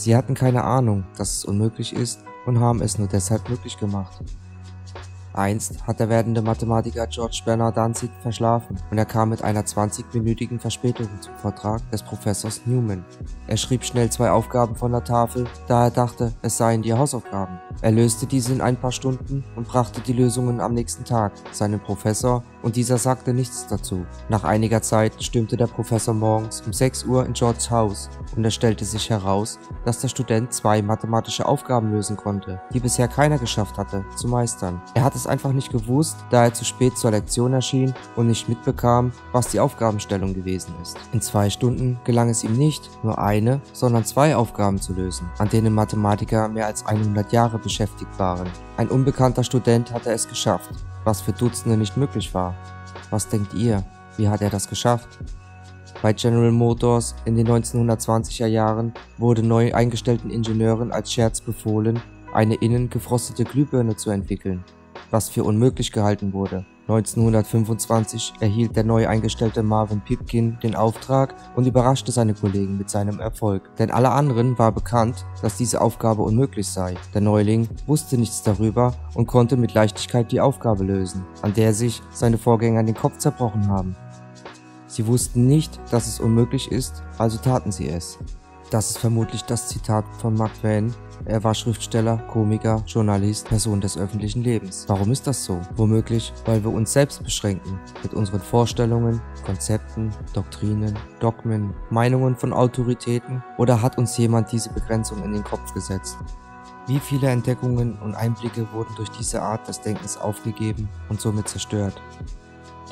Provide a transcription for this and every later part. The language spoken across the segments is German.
Sie hatten keine Ahnung, dass es unmöglich ist und haben es nur deshalb möglich gemacht. Einst hat der werdende Mathematiker George Bernard Danzig verschlafen und er kam mit einer 20-minütigen Verspätung zum Vortrag des Professors Newman. Er schrieb schnell 2 Aufgaben von der Tafel, da er dachte, es seien die Hausaufgaben. Er löste diese in ein paar Stunden und brachte die Lösungen am nächsten Tag seinem Professor und dieser sagte nichts dazu. Nach einiger Zeit stürmte der Professor morgens um 6 Uhr in Georges Haus und es stellte sich heraus, dass der Student 2 mathematische Aufgaben lösen konnte, die bisher keiner geschafft hatte, zu meistern. Er hat es einfach nicht gewusst, da er zu spät zur Lektion erschien und nicht mitbekam, was die Aufgabenstellung gewesen ist. In 2 Stunden gelang es ihm nicht, nur eine, sondern 2 Aufgaben zu lösen, an denen Mathematiker mehr als 100 Jahre beschäftigt waren. Ein unbekannter Student hatte es geschafft, was für Dutzende nicht möglich war. Was denkt ihr? Wie hat er das geschafft? Bei General Motors in den 1920er Jahren wurde neu eingestellten Ingenieuren als Scherz befohlen, eine innen gefrostete Glühbirne zu entwickeln, was für unmöglich gehalten wurde. 1925 erhielt der neu eingestellte Marvin Pipkin den Auftrag und überraschte seine Kollegen mit seinem Erfolg. Denn alle anderen war bekannt, dass diese Aufgabe unmöglich sei. Der Neuling wusste nichts darüber und konnte mit Leichtigkeit die Aufgabe lösen, an der sich seine Vorgänger den Kopf zerbrochen haben. Sie wussten nicht, dass es unmöglich ist, also taten sie es. Das ist vermutlich das Zitat von Mark Twain. Er war Schriftsteller, Komiker, Journalist, Person des öffentlichen Lebens. Warum ist das so? Womöglich, weil wir uns selbst beschränken mit unseren Vorstellungen, Konzepten, Doktrinen, Dogmen, Meinungen von Autoritäten, oder hat uns jemand diese Begrenzung in den Kopf gesetzt? Wie viele Entdeckungen und Einblicke wurden durch diese Art des Denkens aufgegeben und somit zerstört?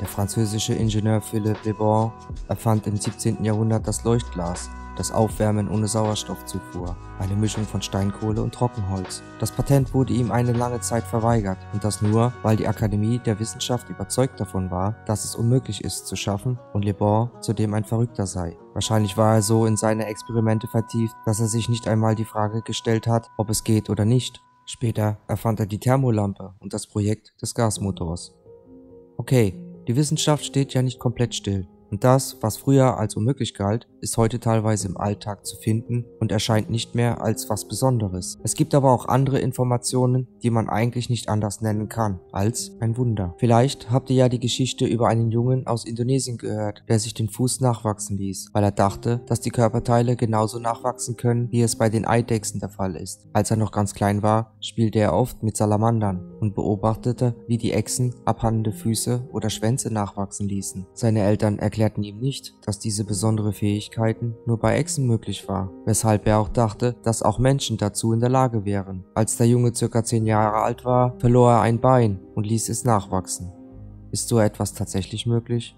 Der französische Ingenieur Philippe Le Bon erfand im 17. Jahrhundert das Leuchtglas, das Aufwärmen ohne Sauerstoffzufuhr, eine Mischung von Steinkohle und Trockenholz. Das Patent wurde ihm eine lange Zeit verweigert und das nur, weil die Akademie der Wissenschaft überzeugt davon war, dass es unmöglich ist zu schaffen und Le Bon zudem ein Verrückter sei. Wahrscheinlich war er so in seine Experimente vertieft, dass er sich nicht einmal die Frage gestellt hat, ob es geht oder nicht. Später erfand er die Thermolampe und das Projekt des Gasmotors. Okay, die Wissenschaft steht ja nicht komplett still. Und das, was früher als unmöglich galt, ist heute teilweise im Alltag zu finden und erscheint nicht mehr als was Besonderes. Es gibt aber auch andere Informationen, die man eigentlich nicht anders nennen kann als ein Wunder. Vielleicht habt ihr ja die Geschichte über einen Jungen aus Indonesien gehört, der sich den Fuß nachwachsen ließ, weil er dachte, dass die Körperteile genauso nachwachsen können, wie es bei den Eidechsen der Fall ist. Als er noch ganz klein war, spielte er oft mit Salamandern und beobachtete, wie die Echsen abhangende Füße oder Schwänze nachwachsen ließen. Seine Eltern erklärten ihm nicht, dass diese besondere Fähigkeiten nur bei Echsen möglich war, weshalb er auch dachte, dass auch Menschen dazu in der Lage wären. Als der Junge ca. 10 Jahre alt war, verlor er ein Bein und ließ es nachwachsen. Ist so etwas tatsächlich möglich?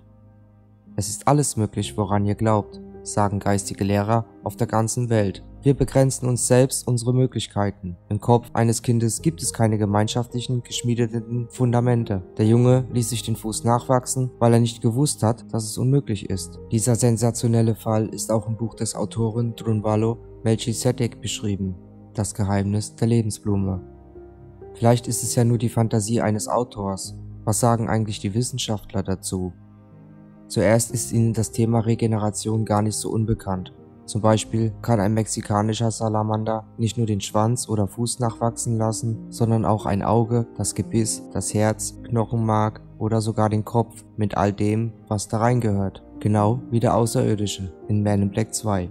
Es ist alles möglich, woran ihr glaubt, sagen geistige Lehrer auf der ganzen Welt. Wir begrenzen uns selbst unsere Möglichkeiten. Im Kopf eines Kindes gibt es keine gemeinschaftlichen, geschmiedeten Fundamente. Der Junge ließ sich den Fuß nachwachsen, weil er nicht gewusst hat, dass es unmöglich ist. Dieser sensationelle Fall ist auch im Buch des Autoren Drunvalo Melchizedek beschrieben, Das Geheimnis der Lebensblume. Vielleicht ist es ja nur die Fantasie eines Autors. Was sagen eigentlich die Wissenschaftler dazu? Zuerst ist ihnen das Thema Regeneration gar nicht so unbekannt. Zum Beispiel kann ein mexikanischer Salamander nicht nur den Schwanz oder Fuß nachwachsen lassen, sondern auch ein Auge, das Gebiss, das Herz, Knochenmark oder sogar den Kopf mit all dem, was da reingehört. Genau wie der Außerirdische in Man in Black 2.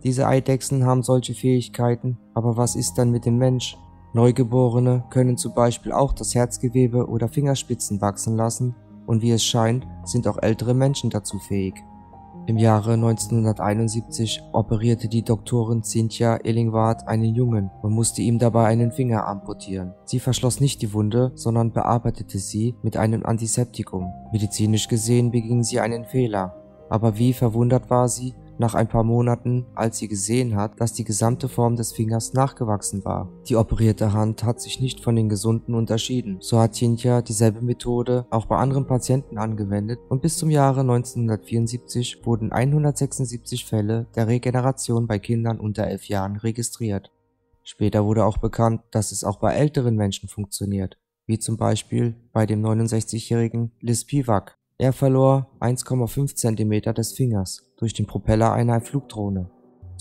Diese Eidechsen haben solche Fähigkeiten, aber was ist dann mit dem Mensch? Neugeborene können zum Beispiel auch das Herzgewebe oder Fingerspitzen wachsen lassen und wie es scheint, sind auch ältere Menschen dazu fähig. Im Jahre 1971 operierte die Doktorin Cynthia Illingworth einen Jungen und musste ihm dabei einen Finger amputieren. Sie verschloss nicht die Wunde, sondern bearbeitete sie mit einem Antiseptikum. Medizinisch gesehen beging sie einen Fehler. Aber wie verwundert war sie nach ein paar Monaten, als sie gesehen hat, dass die gesamte Form des Fingers nachgewachsen war. Die operierte Hand hat sich nicht von den gesunden unterschieden. So hat Cynthia dieselbe Methode auch bei anderen Patienten angewendet und bis zum Jahre 1974 wurden 176 Fälle der Regeneration bei Kindern unter 11 Jahren registriert. Später wurde auch bekannt, dass es auch bei älteren Menschen funktioniert, wie zum Beispiel bei dem 69-jährigen Liz Spivak. Er verlor 1,5 cm des Fingers durch den Propeller einer Flugdrohne.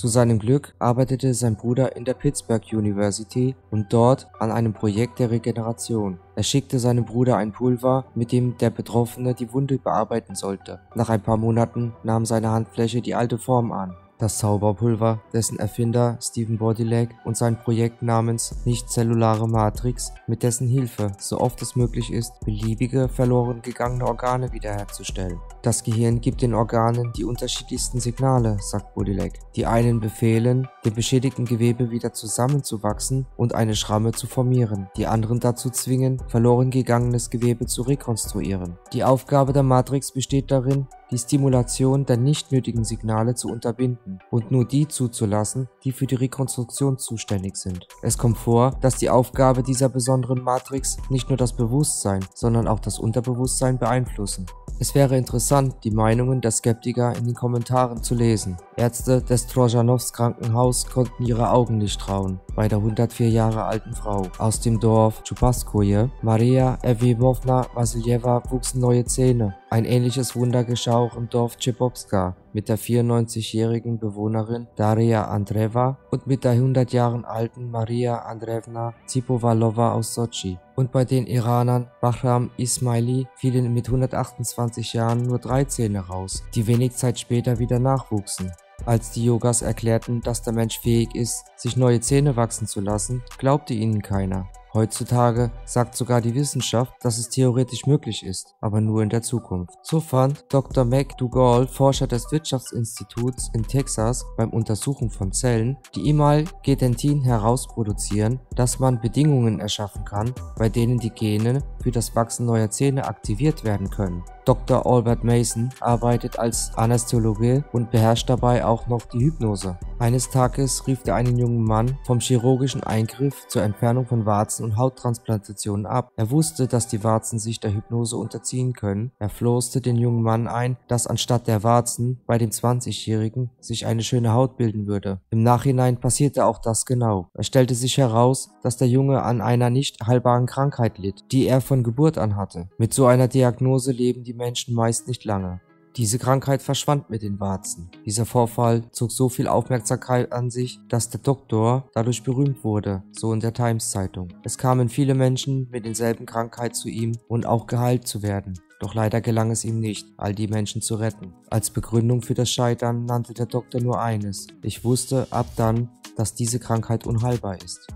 Zu seinem Glück arbeitete sein Bruder in der Pittsburgh University und dort an einem Projekt der Regeneration. Er schickte seinem Bruder ein Pulver, mit dem der Betroffene die Wunde bearbeiten sollte. Nach ein paar Monaten nahm seine Handfläche die alte Form an. Das Zauberpulver, dessen Erfinder Stephen Bordylak und sein Projekt namens Nicht-Zellulare Matrix, mit dessen Hilfe so oft es möglich ist, beliebige verloren gegangene Organe wiederherzustellen. Das Gehirn gibt den Organen die unterschiedlichsten Signale, sagt Bordylak. Die einen befehlen, dem beschädigten Gewebe wieder zusammenzuwachsen und eine Schramme zu formieren. Die anderen dazu zwingen, verloren gegangenes Gewebe zu rekonstruieren. Die Aufgabe der Matrix besteht darin, die Stimulation der nicht nötigen Signale zu unterbinden und nur die zuzulassen, die für die Rekonstruktion zuständig sind. Es kommt vor, dass die Aufgabe dieser besonderen Matrix nicht nur das Bewusstsein, sondern auch das Unterbewusstsein beeinflussen. Es wäre interessant, die Meinungen der Skeptiker in den Kommentaren zu lesen. Ärzte des Trojanows Krankenhaus konnten ihre Augen nicht trauen bei der 104 Jahre alten Frau aus dem Dorf Tschupaskoje. Maria Evimowna Wasiljewa wuchsen neue Zähne. Ein ähnliches Wunder geschah auch im Dorf Tschepowska mit der 94-jährigen Bewohnerin Daria Andreeva und mit der 100 Jahre alten Maria Andreevna Zipowalowa aus Sotschi. Und bei den Iranern Bahram Ismaili fielen mit 128 Jahren nur 3 Zähne raus, die wenig Zeit später wieder nachwuchsen. Als die Yogas erklärten, dass der Mensch fähig ist, sich neue Zähne wachsen zu lassen, glaubte ihnen keiner. Heutzutage sagt sogar die Wissenschaft, dass es theoretisch möglich ist, aber nur in der Zukunft. So fand Dr. McDougall, Forscher des Wirtschaftsinstituts in Texas, beim Untersuchen von Zellen, die Imalgedentin herausproduzieren, dass man Bedingungen erschaffen kann, bei denen die Gene für das Wachsen neuer Zähne aktiviert werden können. Dr. Albert Mason arbeitet als Anästhesiologe und beherrscht dabei auch noch die Hypnose. Eines Tages rief er einen jungen Mann vom chirurgischen Eingriff zur Entfernung von Warzen und Hauttransplantationen ab. Er wusste, dass die Warzen sich der Hypnose unterziehen können. Er flößte den jungen Mann ein, dass anstatt der Warzen bei dem 20-Jährigen sich eine schöne Haut bilden würde. Im Nachhinein passierte auch das genau. Es stellte sich heraus, dass der Junge an einer nicht heilbaren Krankheit litt, die er von Geburt an hatte. Mit so einer Diagnose leben die Menschen meist nicht lange. Diese Krankheit verschwand mit den Warzen. Dieser Vorfall zog so viel Aufmerksamkeit an sich, dass der Doktor dadurch berühmt wurde, so in der Times-Zeitung. Es kamen viele Menschen mit denselben Krankheit zu ihm und auch geheilt zu werden. Doch leider gelang es ihm nicht, all die Menschen zu retten. Als Begründung für das Scheitern nannte der Doktor nur eines: Ich wusste ab dann, dass diese Krankheit unheilbar ist.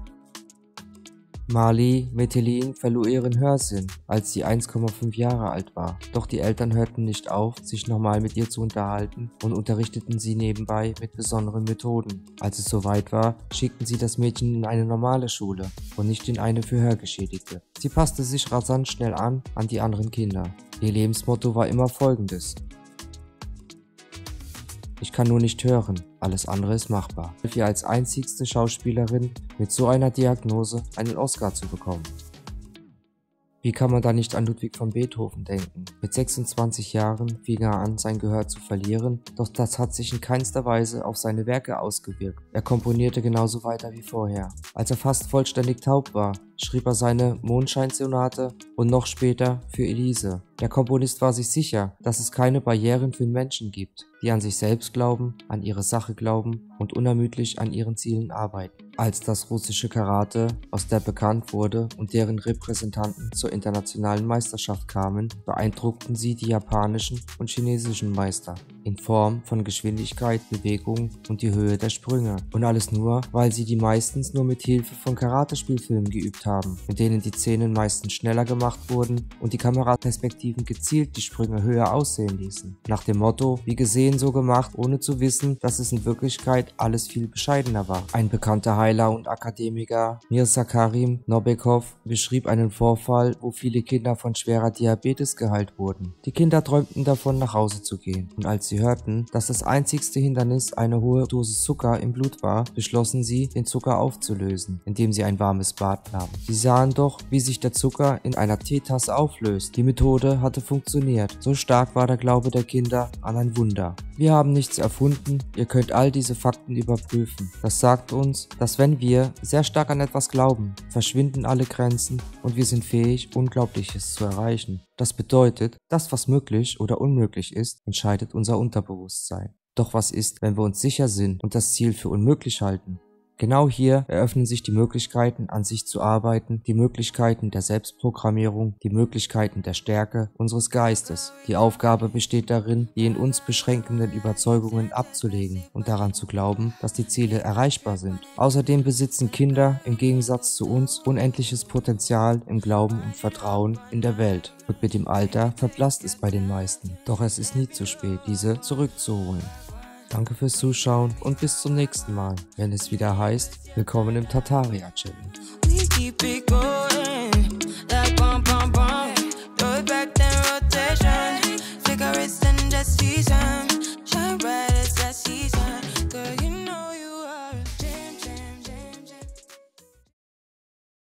Marlee Metelin verlor ihren Hörsinn, als sie 1,5 Jahre alt war. Doch die Eltern hörten nicht auf, sich nochmal mit ihr zu unterhalten und unterrichteten sie nebenbei mit besonderen Methoden. Als es soweit war, schickten sie das Mädchen in eine normale Schule und nicht in eine für Hörgeschädigte. Sie passte sich rasant schnell an die anderen Kinder. Ihr Lebensmotto war immer folgendes: Ich kann nur nicht hören, alles andere ist machbar. Sie als einzigste Schauspielerin mit so einer Diagnose einen Oscar zu bekommen. Wie kann man da nicht an Ludwig van Beethoven denken? Mit 26 Jahren fing er an, sein Gehör zu verlieren, doch das hat sich in keinster Weise auf seine Werke ausgewirkt. Er komponierte genauso weiter wie vorher. Als er fast vollständig taub war, schrieb er seine Mondscheinsonate und noch später für Elise. Der Komponist war sich sicher, dass es keine Barrieren für Menschen gibt, die an sich selbst glauben, an ihre Sache glauben und unermüdlich an ihren Zielen arbeiten. Als das russische Karate, aus der bekannt wurde, und deren Repräsentanten zur internationalen Meisterschaft kamen, beeindruckten sie die japanischen und chinesischen Meister in Form von Geschwindigkeit, Bewegung und die Höhe der Sprünge. Und alles nur, weil sie die meistens nur mit Hilfe von Karatespielfilmen geübt haben, mit denen die Szenen meistens schneller gemacht wurden und die Kameraperspektiven gezielt die Sprünge höher aussehen ließen. Nach dem Motto, wie gesehen, so gemacht, ohne zu wissen, dass es in Wirklichkeit alles viel bescheidener war. Ein bekannter Heiler und Akademiker, Mirza Karim Nobekov, beschrieb einen Vorfall, wo viele Kinder von schwerer Diabetes geheilt wurden. Die Kinder träumten davon, nach Hause zu gehen, und als sie hörten, dass das einzigste Hindernis eine hohe Dosis Zucker im Blut war, beschlossen sie, den Zucker aufzulösen, indem sie ein warmes Bad nahmen. Sie sahen doch, wie sich der Zucker in einer Teetasse auflöst. Die Methode hatte funktioniert. So stark war der Glaube der Kinder an ein Wunder. Wir haben nichts erfunden, ihr könnt all diese Fakten überprüfen. Das sagt uns, dass wenn wir sehr stark an etwas glauben, verschwinden alle Grenzen und wir sind fähig, Unglaubliches zu erreichen. Das bedeutet, das, was möglich oder unmöglich ist, entscheidet unser Unterbewusstsein. Doch was ist, wenn wir uns sicher sind und das Ziel für unmöglich halten? Genau hier eröffnen sich die Möglichkeiten, an sich zu arbeiten, die Möglichkeiten der Selbstprogrammierung, die Möglichkeiten der Stärke unseres Geistes. Die Aufgabe besteht darin, die in uns beschränkenden Überzeugungen abzulegen und daran zu glauben, dass die Ziele erreichbar sind. Außerdem besitzen Kinder im Gegensatz zu uns unendliches Potenzial im Glauben und Vertrauen in der Welt. Und mit dem Alter verblasst es bei den meisten. Doch es ist nie zu spät, diese zurückzuholen. Danke fürs Zuschauen und bis zum nächsten Mal, wenn es wieder heißt, willkommen im Tartaria Channel. We keep it going, like bum bum bum. Throw it back then rotation, cigarettes and just season.